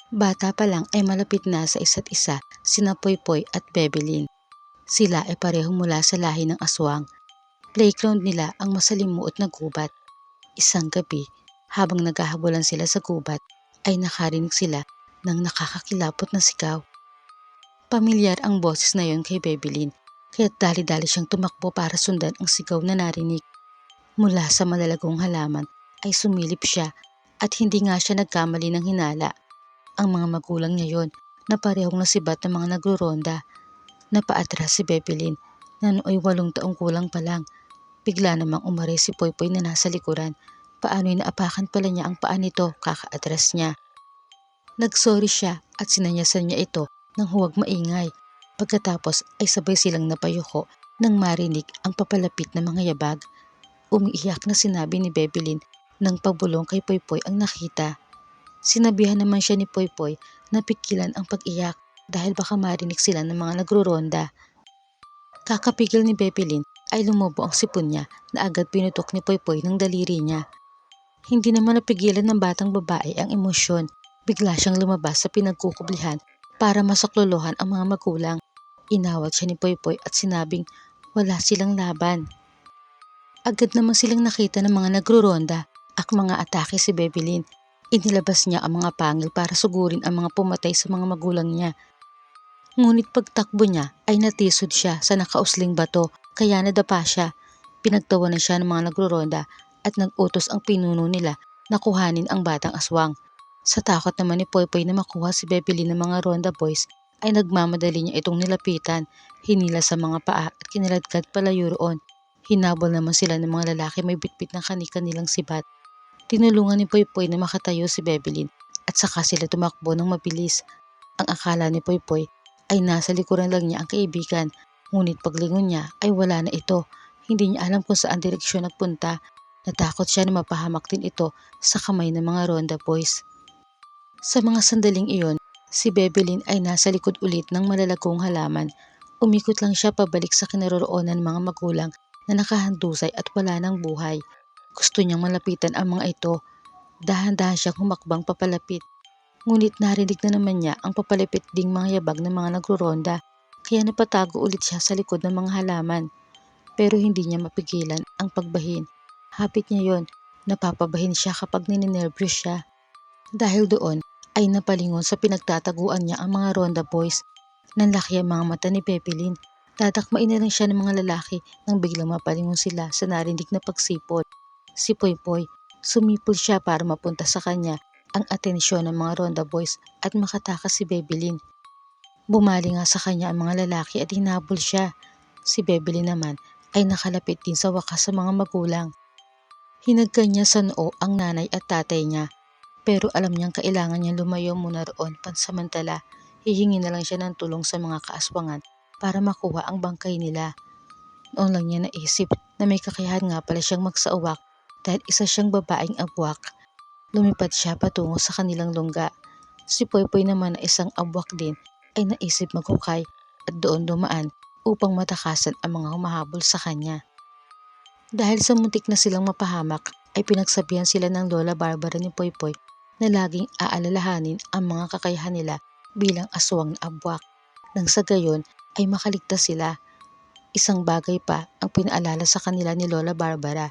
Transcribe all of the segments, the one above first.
Bata pa lang ay malapit na sa isa't isa sina Poypoy at Bebelyn. Sila ay parehong mula sa lahi ng aswang. Playground nila ang masalimuot na gubat. Isang gabi, habang naghahabulan sila sa gubat, ay nakarinig sila ng nakakakilabot na sigaw. Pamilyar ang boses na yon kay Bebelyn, kaya't dali-dali siyang tumakbo para sundan ang sigaw na narinig. Mula sa malalagong halaman ay sumilip siya at hindi nga siya nagkamali ng hinala. Ang mga magulang niya yon na parehong nasibat ng mga nagruronda. Napaatras si Bebelyn na nooy 8 taong kulang pa lang. Bigla namang umaray si Poypoy na nasa likuran. Paano'y naapakan pala niya ang paa nito kakaatras niya. Nagsorry siya at sinanyasan niya ito nang huwag maingay. Pagkatapos ay sabay silang napayuko nang marinig ang papalapit na mga yabag. Umiiyak na sinabi ni Bebelyn nang pabulong kay Poypoy ang nakita. Sinabihan naman siya ni Poypoy na pigilan ang pag-iyak dahil baka marinig sila ng mga nagruronda. Kakapigil ni Bebelyn ay lumubo ang sipon niya na agad pinutok ni Poypoy ng daliri niya. Hindi naman napigilan ng batang babae ang emosyon. Bigla siyang lumabas sa pinagkukublihan para masaklolohan ang mga magulang. Inawat siya ni Poypoy at sinabing wala silang laban. Agad naman silang nakita ng mga nagruronda at mga atake si Bebelyn. Inilabas niya ang mga pangil para sugurin ang mga pumatay sa mga magulang niya. Ngunit pagtakbo niya ay natisod siya sa nakausling bato kaya nadapa siya. Pinagtawanan siya ng mga nagruronda at nag-utos ang pinuno nila na kuhanin ang batang aswang. Sa takot naman ni Poypoy na makuha si Bebelyn ng mga ronda boys ay nagmamadali niya itong nilapitan, hinila sa mga paa at kinaladkad palayo roon. Hinabol naman sila ng mga lalaki may bitbit ng kani-kanilang sibat. Tinulungan ni Poypoy na makatayo si Bebelyn at saka sila tumakbo ng mabilis. Ang akala ni Poypoy ay nasa likuran lang niya ang kaibigan, ngunit paglingon niya ay wala na ito. Hindi niya alam kung saan direksyon nagpunta. Natakot siya na mapahamak din ito sa kamay ng mga ronda boys. Sa mga sandaling iyon, si Bebelyn ay nasa likod ulit ng malalagong halaman. Umikot lang siya pabalik sa kinaroroonan ng mga magulang na nakahandusay at wala ng buhay. Gusto niyang malapitan ang mga ito. Dahan-dahan siyang humakbang papalapit. Ngunit narinig na naman niya ang papalapit ding mga yabag ng mga nagruronda, kaya napatago ulit siya sa likod ng mga halaman. Pero hindi niya mapigilan ang pagbahin. Habit niya yon, napapabahin siya kapag ninenervyos siya. Dahil doon ay napalingon sa pinagtataguan niya ang mga ronda boys. Nanlaki ang mga mata ni Bebelyn. Dadakmain na lang siya ng mga lalaki nang biglang mapalingon sila sa narinig na pagsipol. Si Poypoy, sumipol siya para mapunta sa kanya ang atensyon ng mga ronda boys at makatakas si Bebelyn. Bumali nga sa kanya ang mga lalaki at hinabol siya. Si Bebelyn naman ay nakalapit din sa wakas sa mga magulang. Hinagkan niya sa noo ang nanay at tatay niya, pero alam niyang kailangan niyang lumayo muna roon pansamantala. Hihingi na lang siya ng tulong sa mga kaaswangan para makuha ang bangkay nila. Noon lang niya naisip na may kakayahan nga pala siyang magsauwak dahil isa siyang babaeng abwak. Lumipad siya patungo sa kanilang lungga. Si Poypoy naman na isang abwak din ay naisip maghukay at doon dumaan upang matakasan ang mga humahabol sa kanya. Dahil sa muntik na silang mapahamak ay pinagsabihan sila ng Lola Barbara ni Poypoy na laging aalalahanin ang mga kakayahan nila bilang aswang na abwak. Nang sa gayon ay makaligtas sila. Isang bagay pa ang pinaalala sa kanila ni Lola Barbara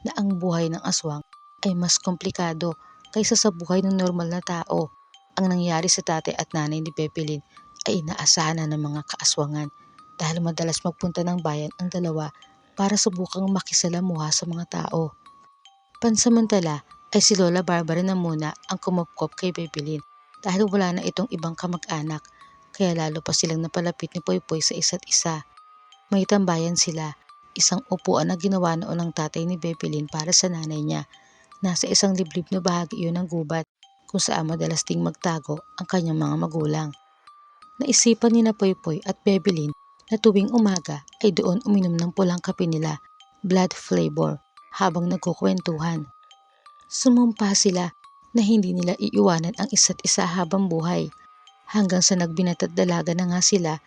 na ang buhay ng aswang ay mas komplikado kaysa sa buhay ng normal na tao. Ang nangyari sa tatay at nanay ni Bebelyn ay inaasahan na ng mga kaaswangan dahil madalas magpunta ng bayan ang dalawa para subukang makisalamuha sa mga tao. Pansamantala ay si Lola Barbara na muna ang kumupkop kay Bebelyn dahil wala na itong ibang kamag-anak, kaya lalo pa silang napalapit ni Poypoy sa isa't isa. May tambayan sila, isang upuan na ginawa noon ng tatay ni Bebelyn para sa nanay niya. Nasa isang liblib na bahagi iyon ng gubat kung saan madalas ding magtago ang kanyang mga magulang. Naisipan ni na Poypoy at Bebelyn na tuwing umaga ay doon uminom ng pulang kape nila, blood flavor, habang nagkukwentuhan. Sumumpa sila na hindi nila iiwanan ang isa't isa habang buhay. Hanggang sa nagbinat at dalaga na nga sila,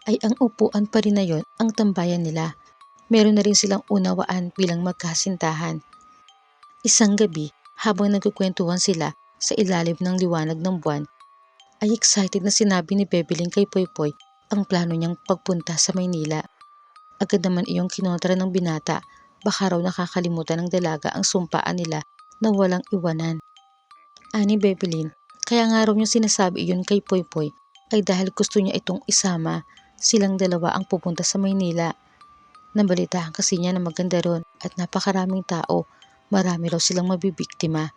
ay ang upuan pa rin na yon ang tambayan nila. Meron na rin silang unawaan bilang magkasintahan. Isang gabi, habang nagkukwentuhan sila sa ilalim ng liwanag ng buwan, ay excited na sinabi ni Bebelyn kay Poypoy ang plano niyang pagpunta sa Maynila. Agad naman iyong kinontra ng binata, baka raw nakakalimutan ng dalaga ang sumpaan nila na walang iwanan. Ani Bebelyn, kaya nga raw niya sinasabi iyon kay Poypoy ay dahil gusto niya itong isama, silang dalawa ang pupunta sa Maynila. Nabalitaan kasi niya na maganda ron at napakaraming tao, marami raw silang mabibiktima.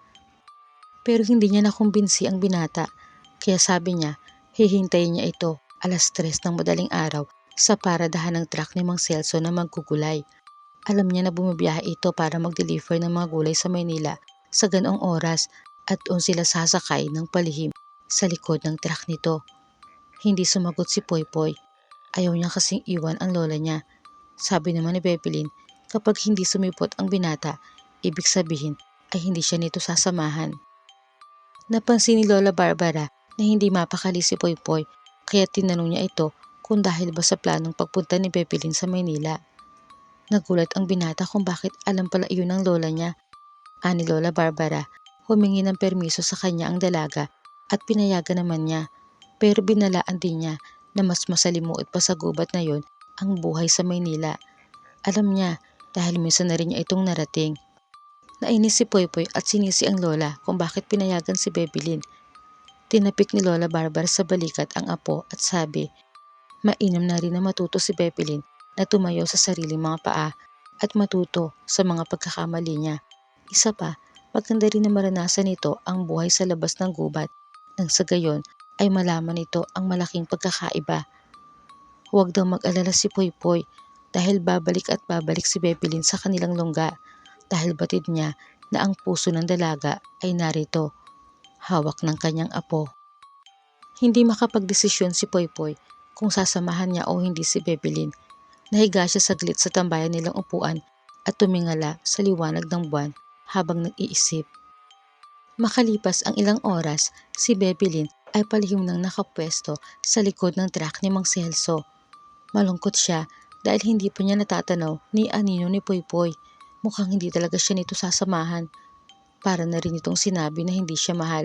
Pero hindi niya nakumbinsi ang binata, kaya sabi niya hihintayin niya ito 3:00 ng madaling araw sa paradahan ng truck ni Mang Celso na maggugulay. Alam niya na bumibiyahe ito para mag-deliver ng mga gulay sa Maynila sa ganoong oras at doon sila sasakay ng palihim sa likod ng truck nito. Hindi sumagot si Poypoy. Ayaw niya kasing iwan ang lola niya. Sabi naman ni Bebelyn, kapag hindi sumipot ang binata, ibig sabihin ay hindi siya nito sasamahan. Napansin ni Lola Barbara na hindi mapakali si Poypoy kaya tinanong niya ito kung dahil ba sa planong pagpunta ni Bebelyn sa Maynila. Nagulat ang binata kung bakit alam pala iyon ng lola niya. Ani Lola Barbara, humingi ng permiso sa kanya ang dalaga at pinayagan naman niya, pero binalaan din niya na mas masalimuot pa sa gubat na yon ang buhay sa Maynila. Alam niya dahil minsan na rin niya itong narating. Nainis si Poypoy at sinisi ang lola kung bakit pinayagan si Bebelyn. Tinapik ni Lola Barbara sa balikat ang apo at sabi, mainam na rin na matuto si Bebelyn na tumayo sa sariling mga paa at matuto sa mga pagkakamali niya. Isa pa, maganda rin na maranasan nito ang buhay sa labas ng gubat nang sa gayon ay malaman nito ang malaking pagkakaiba. Huwag daw mag-alala si Poypoy dahil babalik at babalik si Bebelyn sa kanilang lungga dahil batid niya na ang puso ng dalaga ay narito, hawak ng kanyang apo. Hindi makapagdesisyon si Poypoy kung sasamahan niya o hindi si Bebelyn. Nahiga siya saglit sa tambayan nilang upuan at tumingala sa liwanag ng buwan habang nag-iisip. Makalipas ang ilang oras, si Bebelyn ay palihim nang nakapwesto sa likod ng truck ni Mang Celso. Malungkot siya dahil hindi pa niya natatanaw ni anino ni Poypoy. Mukhang hindi talaga siya nito sasamahan. Para na rin itong sinabi na hindi siya mahal,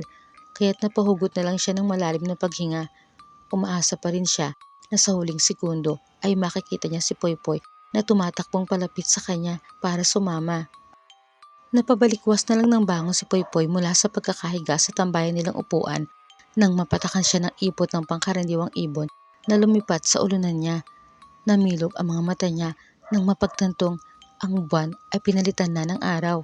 kaya't napahugot na lang siya ng malalim na paghinga. Umaasa pa rin siya na sa huling segundo ay makikita niya si Poypoy na tumatakbong palapit sa kanya para sumama. Napabalikwas na lang ng bangon si Poypoy mula sa pagkakahiga sa tambayan nilang upuan nang mapatakan siya ng ipot ng pangkaraniwang ibon na lumipat sa ulunan niya. Namilog ang mga mata niya nang mapagtantong ang buwan ay pinalitan na ng araw.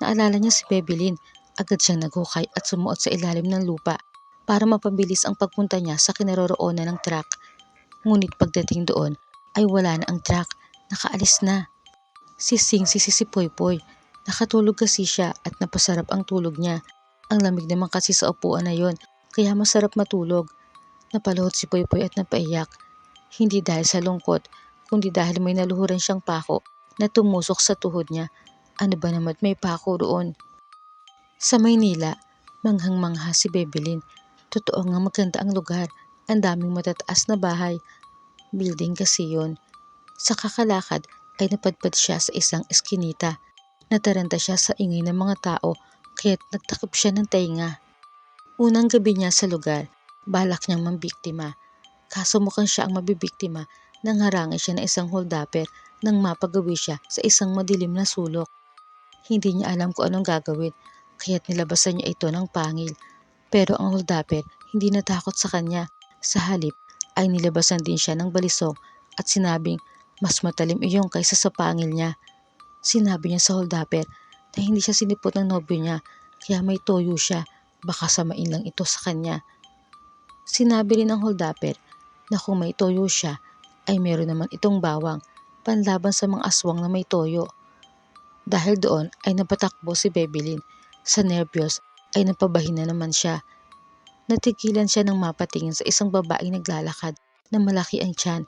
Naalala niya si Bebelyn, agad siyang naghukay at sumuot sa ilalim ng lupa para mapabilis ang pagpunta niya sa kinaroroonan ng truck. Ngunit pagdating doon ay wala na ang truck, nakaalis na. Sising-sisi si Poypoy, nakatulog kasi siya at napasarap ang tulog niya. Ang lamig naman kasi sa upuan na yon, kaya masarap matulog. Napaluhod si Poypoy at napaiyak, hindi dahil sa lungkot, kundi dahil may naluhuran siyang pako na tumusok sa tuhod niya. Ano ba naman may pako doon? Sa Maynila, manghang-mangha si Bebelyn. Totoo nga maganda ang lugar, ang daming matataas na bahay. Building kasi yon. Sa kakalakad ay napadpad siya sa isang eskinita. Nataranta siya sa ingay ng mga tao kaya't nagtakip siya ng tainga. Unang gabi niya sa lugar, balak niyang mambiktima. Kaso mukhang siya ang mabibiktima nang harangin siya ng isang holdapper nang mapagawi siya sa isang madilim na sulok. Hindi niya alam kung anong gagawin kaya't nilabasan niya ito ng pangil. Pero ang holdapper hindi natakot sa kanya. Sa halip ay nilabasan din siya ng balisong at sinabing mas matalim iyon kaysa sa pangil niya. Sinabi niya sa holdapper na hindi siya sinipot ng nobyo niya kaya may toyo siya, baka samain lang ito sa kanya. Sinabi rin ng holdapper na kung may toyo siya ay meron naman itong bawang panlaban sa mga aswang na may toyo. Dahil doon ay napatakbo si Bebelyn. Sa nerbiyos ay napabahin na naman siya. Natigilan siya nang mapatingin sa isang babaeng naglalakad na malaki ang tiyan.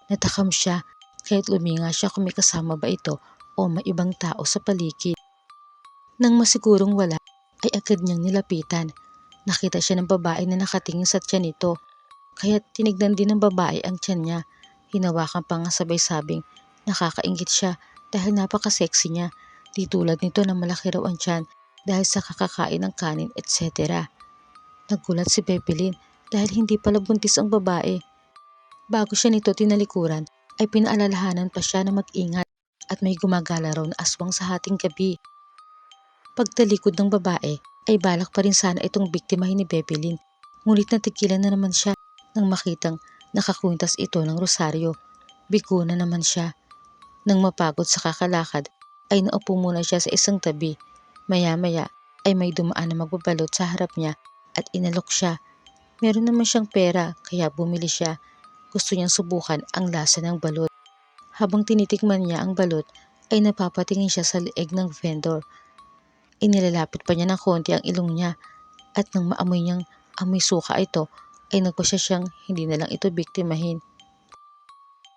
Natakam siya kaya't luminga siya kung may kasama ba ito o may ibang tao sa paligid. Nang masigurong wala ay agad niyang nilapitan. Nakita siya ng babae na nakatingin sa tiyan nito. Kaya't tinignan din ng babae ang tiyan niya. Hinawakan pa nga sabay-sabing nakakaingit siya dahil napaka-sexy niya. Di tulad nito na malaki raw ang tiyan dahil sa kakakain ng kanin etc. Nagulat si Bebelyn dahil hindi pala buntis ang babae. Bago siya nito tinalikuran ay pinaalalahanan pa siya na mag-ingat at may gumagala raw na aswang sa hating gabi. Pagtalikod ng babae ay balak pa rin sana itong biktimahin ni Bebelyn, ngunit natigilan na naman siya nang makitang nakakwintas ito ng rosaryo. Bigo na naman siya. Nang mapagod sa kakalakad ay naupo muna siya sa isang tabi. Maya-maya ay may dumaan na magbabalot sa harap niya at inalok siya. Meron naman siyang pera kaya bumili siya. Gusto niyang subukan ang lasa ng balot. Habang tinitikman niya ang balot ay napapatingin siya sa leeg ng vendor. Inilalapit pa niya ng konti ang ilong niya at nang maamoy niyang amoy suka ito ay nagpasya siyang hindi na lang ito biktimahin.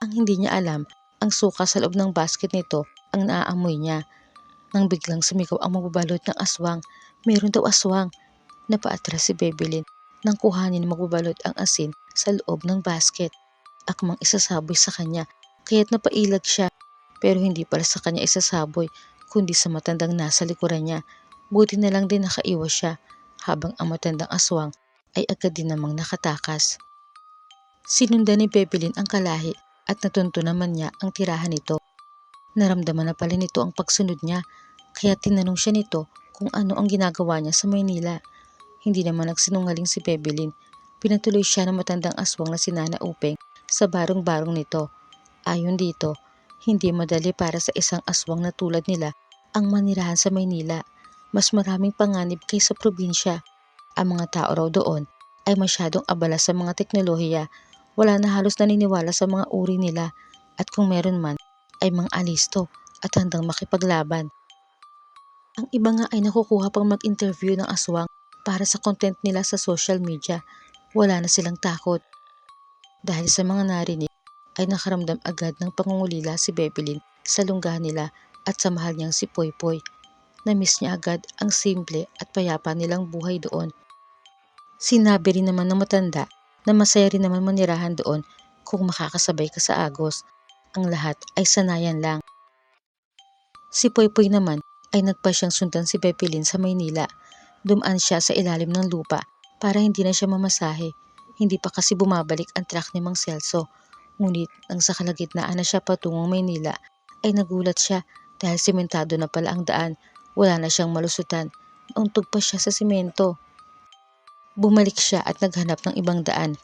Ang hindi niya alam, ang suka sa loob ng basket nito ang naaamoy niya. Nang biglang sumigaw ang magbabalot ng aswang, meron daw aswang. Napaatras si Bebelyn nang kuhanin ng magbabalot ang asin sa loob ng basket. Akmang isasaboy sa kanya kaya't napailag siya, pero hindi pala sa kanya isasaboy kundi sa matandang nasa likuran niya. Buti na lang din nakaiwas siya habang ang matandang aswang ay agad din namang nakatakas. Sinundan ni Bebelyn ang kalahi at natunto naman niya ang tirahan nito. Naramdaman na pala nito ang pagsunod niya kaya tinanong siya nito kung ano ang ginagawa niya sa Maynila. Hindi naman nagsinungaling si Bebelyn. Pinatuloy siya ng matandang aswang na si Nana Upeng sa barong-barong nito. Ayon dito, hindi madali para sa isang aswang na tulad nila ang manirahan sa Maynila. Mas maraming panganib kaysa probinsya. Ang mga tao raw doon ay masyadong abala sa mga teknolohiya. Wala na halos naniniwala sa mga uri nila at kung meron man ay mga alisto at handang makipaglaban. Ang iba nga ay nakukuha pang mag-interview ng aswang para sa content nila sa social media. Wala na silang takot. Dahil sa mga narinig ay nakaramdam agad ng pangungulila si Bebelyn sa lungga nila at sa mahal niyang si Poypoy. Na-miss niya agad ang simple at payapa nilang buhay doon. Sinabi rin naman ng matanda na masaya rin naman manirahan doon kung makakasabay ka sa agos. Ang lahat ay sanayan lang. Si Poypoy naman ay nagpa siyang sundan si Bebelyn sa Maynila. Dumaan siya sa ilalim ng lupa para hindi na siya mamasahe. Hindi pa kasi bumabalik ang truck ni Mang Celso. Ngunit nang sa kalagitnaan na siya patungong Maynila ay nagulat siya dahil sementado na pala ang daan. Wala na siyang malusutan. Nauntog pa siya sa simento. Bumalik siya at naghanap ng ibang daan.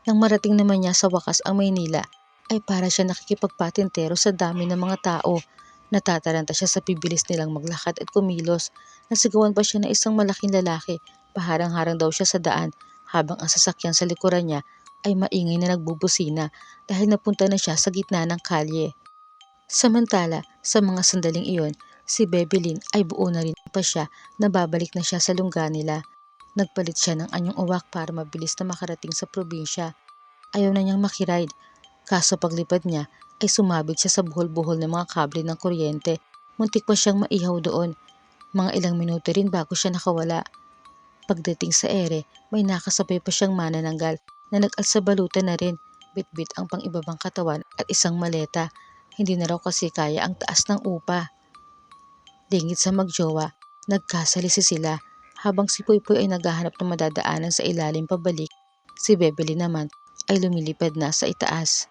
Nang marating naman niya sa wakas ang Maynila ay para siya nakikipagpatintero sa dami ng mga tao. Natataranta siya sa bibilis nilang maglakad at kumilos. Nasigawan pa siya na isang malaking lalaki. Paharang-harang daw siya sa daan habang ang sasakyan sa likuran niya ay maingay na nagbubusina dahil napunta na siya sa gitna ng kalye. Samantala, sa mga sandaling iyon, si Bebelyn ay buo na rin pa siya na babalik na siya sa lungga nila. Nagpalit siya ng anyong uwak para mabilis na makarating sa probinsya. Ayaw na niyang makiride, kaso paglipad niya ay sumabit siya sa buhol-buhol ng mga kable ng kuryente. Muntik pa siyang maihaw doon. Mga ilang minuto rin bago siya nakawala. Pagdating sa ere, may nakasabay pa siyang manananggal na nag-alsabalutan na rin. Bitbit ang pang-ibabang katawan at isang maleta. Hindi na raw kasi kaya ang taas ng upa. Dingit sa magjowa, nagkasalisi sila. Habang si Poypoy ay naghahanap ng madadaanan sa ilalim pabalik, si Bebelyn naman ay lumilipad na sa itaas.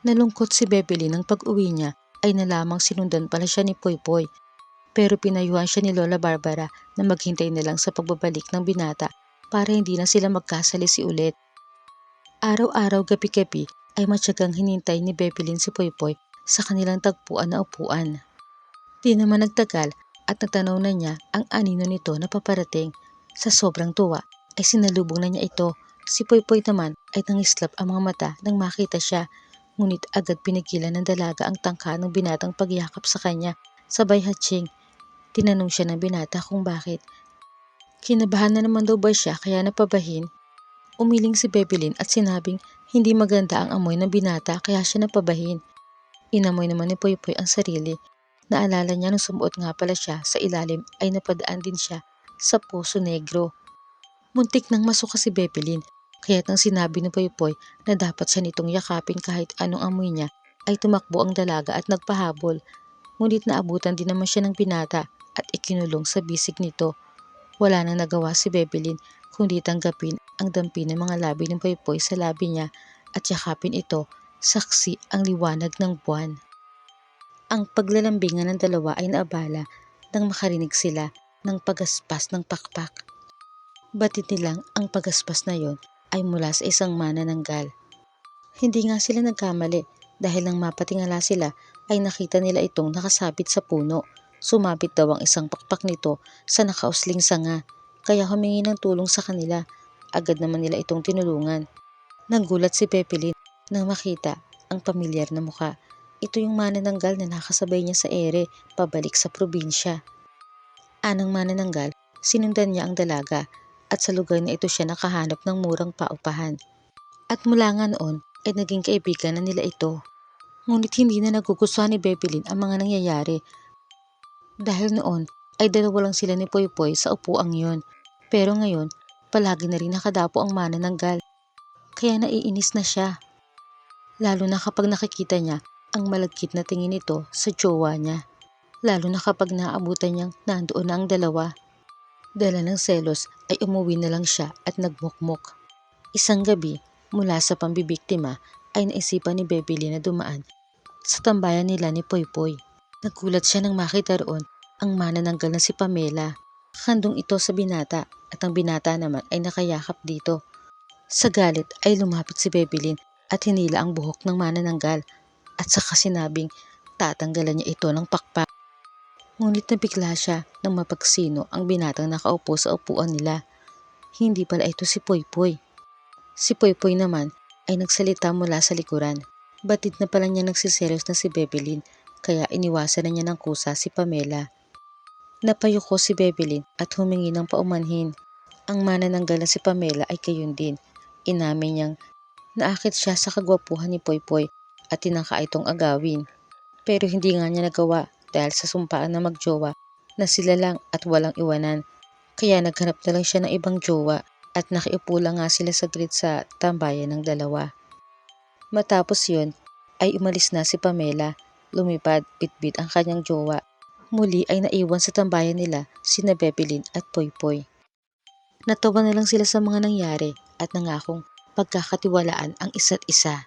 Nalungkot si Bebelyn nang pag-uwi niya ay nalamang sinundan pala siya ni Poypoy. Pero pinayuhan siya ni Lola Barbara na maghintay na lang sa pagbabalik ng binata para hindi na sila magkasalisi ulit. Araw-araw gabi-gabi ay matyagang hinintay ni Bebelyn si Poypoy sa kanilang tagpuan na upuan. Di naman nagtagal at nagtanaw na niya ang anino nito na paparating. Sa sobrang tuwa ay sinalubong na niya ito. Si Poypoy naman ay nangislap ang mga mata nang makita siya. Ngunit agad pinigilan ng dalaga ang tangka ng binatang pagyakap sa kanya. Sabay hatching. Tinanong siya ng binata kung bakit. Kinabahan na naman daw ba siya kaya napabahin? Umiling si Bebelyn at sinabing hindi maganda ang amoy ng binata kaya siya napabahin. Inamoy naman ni Poypoy ang sarili. Naalala niya nung sumuot nga pala siya sa ilalim ay napadaan din siya sa Poso Negro. Muntik nang masuka si Bebelyn kaya't nang sinabi ni Poypoy na dapat siya nitong yakapin kahit anong amoy niya ay tumakbo ang dalaga at nagpahabol. Ngunit naabutan din naman siya ng binata at ikinulong sa bisig nito. Wala nang nagawa si Bebelyn kundi tanggapin ang dampi ng mga labi ng Poypoy sa labi niya at yakapin ito, saksi ang liwanag ng buwan. Ang paglalambingan ng dalawa ay naabala nang makarinig sila ng pagaspas ng pakpak. Batid nilang ang pagaspas na yon ay mula sa isang manananggal. Hindi nga sila nagkamali dahil nang mapatingala sila ay nakita nila itong nakasabit sa puno. Sumabit daw ang isang pakpak nito sa nakausling sanga, kaya humingi ng tulong sa kanila. Agad naman nila itong tinulungan. Nagulat si Pepilin nang makita ang pamilyar na muka. Ito yung manananggal na nakasabay niya sa ere pabalik sa probinsya. Anang manananggal, sinundan niya ang dalaga at sa lugar na ito siya nakahanap ng murang paupahan. At mula nga noon ay naging kaibigan na nila ito. Ngunit hindi na nagugustuhan ni Bebelin ang mga nangyayari dahil noon ay dalawa lang sila ni Poypoy sa upuang yon. Pero ngayon, palagi na rin nakadapo ang manananggal. Kaya naiinis na siya. Lalo na kapag nakikita niya ang malagkit na tingin nito sa jowa niya. Lalo na kapag naabutan niyang nandoon na ang dalawa. Dala ng selos ay umuwi na lang siya at nagmukmok. Isang gabi, mula sa pambibiktima ay naisipan ni Bebelin na dumaan sa tambayan nila ni Poypoy. Nagulat siya nang makita roon ang manananggal na si Pamela. Handong ito sa binata at ang binata naman ay nakayakap dito. Sa galit ay lumapit si Bebelin at hinila ang buhok ng manananggal at saka sinabing tatanggalan niya ito ng pakpak. Ngunit nabigla siya nang mapagsino ang binatang nakaupo sa upuan nila. Hindi pala ito si Poypoy. Si Poypoy naman ay nagsalita mula sa likuran. Batid na pala niya nagsiselos na si Bebelin kaya iniwasan na niya ng kusa si Pamela. Napayuko si Bebelin at humingi ng paumanhin. Ang manananggal na si Pamela ay gayon din. Inamin niyang naakit siya sa kagwapuhan ni Poypoy at tinangka itong agawin. Pero hindi nga niya nagawa dahil sa sumpaan na magjowa na sila lang at walang iwanan. Kaya naghanap na lang siya ng ibang jowa at nakiupo lang nga sila saglit sa tambayan ng dalawa. Matapos yun ay umalis na si Pamela. Lumipad bitbit ang kanyang jowa. Muli ay naiwan sa tambayan nila sina Bebelin at Poypoy. Natawa na lang sila sa mga nangyari at nangakong pagkakatiwalaan ang isa't isa.